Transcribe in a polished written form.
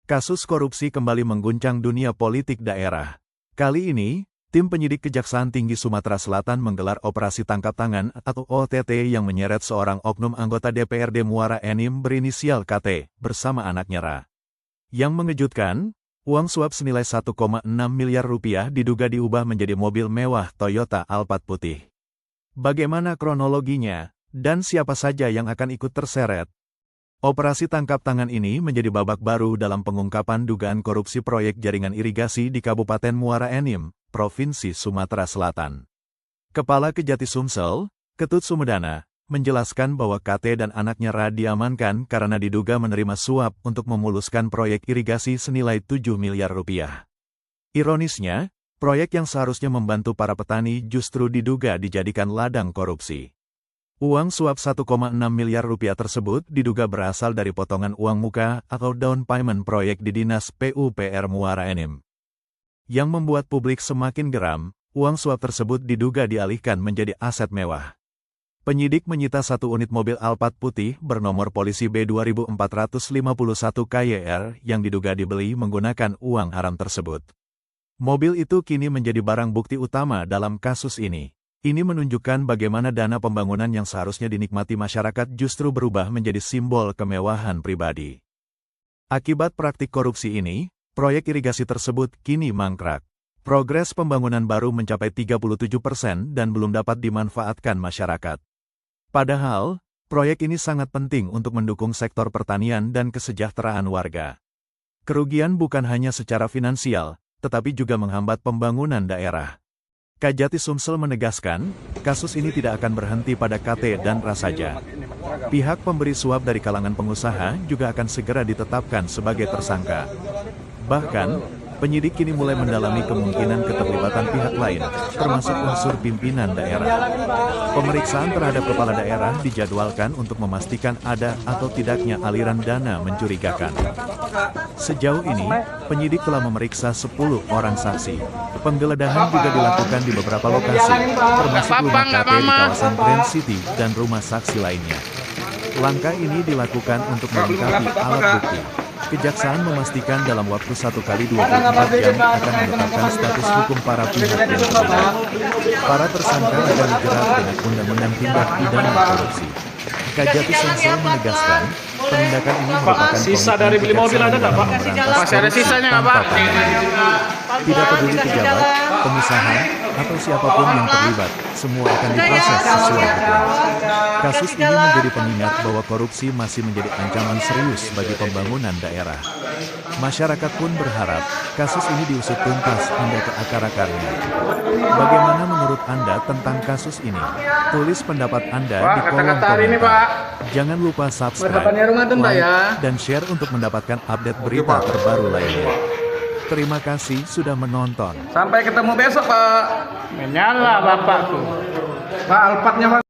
Kasus korupsi kembali mengguncang dunia politik daerah. Kali ini, tim penyidik Kejaksaan Tinggi Sumatera Selatan menggelar operasi tangkap tangan atau OTT yang menyeret seorang oknum anggota DPRD Muara Enim berinisial KT bersama anaknya Ra. Yang mengejutkan, uang suap senilai 1,6 miliar rupiah diduga diubah menjadi mobil mewah Toyota Alphard putih. Bagaimana kronologinya, dan siapa saja yang akan ikut terseret? Operasi tangkap tangan ini menjadi babak baru dalam pengungkapan dugaan korupsi proyek jaringan irigasi di Kabupaten Muara Enim, Provinsi Sumatera Selatan. Kepala Kejati Sumsel, Ketut Sumedana, menjelaskan bahwa KT dan anaknya Ra diamankan karena diduga menerima suap untuk memuluskan proyek irigasi senilai 7 miliar rupiah. Ironisnya, proyek yang seharusnya membantu para petani justru diduga dijadikan ladang korupsi. Uang suap 1,6 miliar rupiah tersebut diduga berasal dari potongan uang muka atau down payment proyek di Dinas PUPR Muara Enim. Yang membuat publik semakin geram, uang suap tersebut diduga dialihkan menjadi aset mewah. Penyidik menyita satu unit mobil Alphard putih bernomor polisi B2451 KYR yang diduga dibeli menggunakan uang haram tersebut. Mobil itu kini menjadi barang bukti utama dalam kasus ini. Ini menunjukkan bagaimana dana pembangunan yang seharusnya dinikmati masyarakat justru berubah menjadi simbol kemewahan pribadi. Akibat praktik korupsi ini, proyek irigasi tersebut kini mangkrak. Progres pembangunan baru mencapai 37% dan belum dapat dimanfaatkan masyarakat. Padahal, proyek ini sangat penting untuk mendukung sektor pertanian dan kesejahteraan warga. Kerugian bukan hanya secara finansial, tetapi juga menghambat pembangunan daerah. Kejati Sumsel menegaskan, kasus ini tidak akan berhenti pada KT dan Ra saja. Pihak pemberi suap dari kalangan pengusaha juga akan segera ditetapkan sebagai tersangka. Bahkan, penyidik kini mulai mendalami kemungkinan keterlibatan pihak lain, termasuk unsur pimpinan daerah. Pemeriksaan terhadap kepala daerah dijadwalkan untuk memastikan ada atau tidaknya aliran dana mencurigakan. Sejauh ini, penyidik telah memeriksa 10 orang saksi. Penggeledahan juga dilakukan di beberapa lokasi, termasuk rumah KT di kawasan Grand City dan rumah saksi lainnya. Langkah ini dilakukan untuk melengkapi alat bukti. Kejaksaan memastikan dalam waktu 1 kali 24 jam akan menetapkan status hukum para pihak yang terlibat. Para tersangka akan dijerat dengan Undang-Undang Tindak Pidana Korupsi. Kejati Sumsel menegaskan, penindakan ini merupakan sisa dari beli mobil ada nggak, Pak? Masih ada sisanya nggak, Pak? Tidak peduli pejabat, pengusaha, atau siapapun yang terlibat, semua akan diproses sesuai hukum. Kasus ini menjadi pengingat bahwa korupsi masih menjadi ancaman serius bagi pembangunan daerah. Masyarakat pun berharap kasus ini diusut tuntas hingga ke akar-akarnya. Bagaimana menurut Anda tentang kasus ini? Tulis pendapat Anda di kolom komentar. Jangan lupa subscribe, like, dan share untuk mendapatkan update berita terbaru lainnya. Terima kasih sudah menonton. Sampai ketemu besok, Pak. Menyala Bapakku. Pak, Alphardnya, Pak.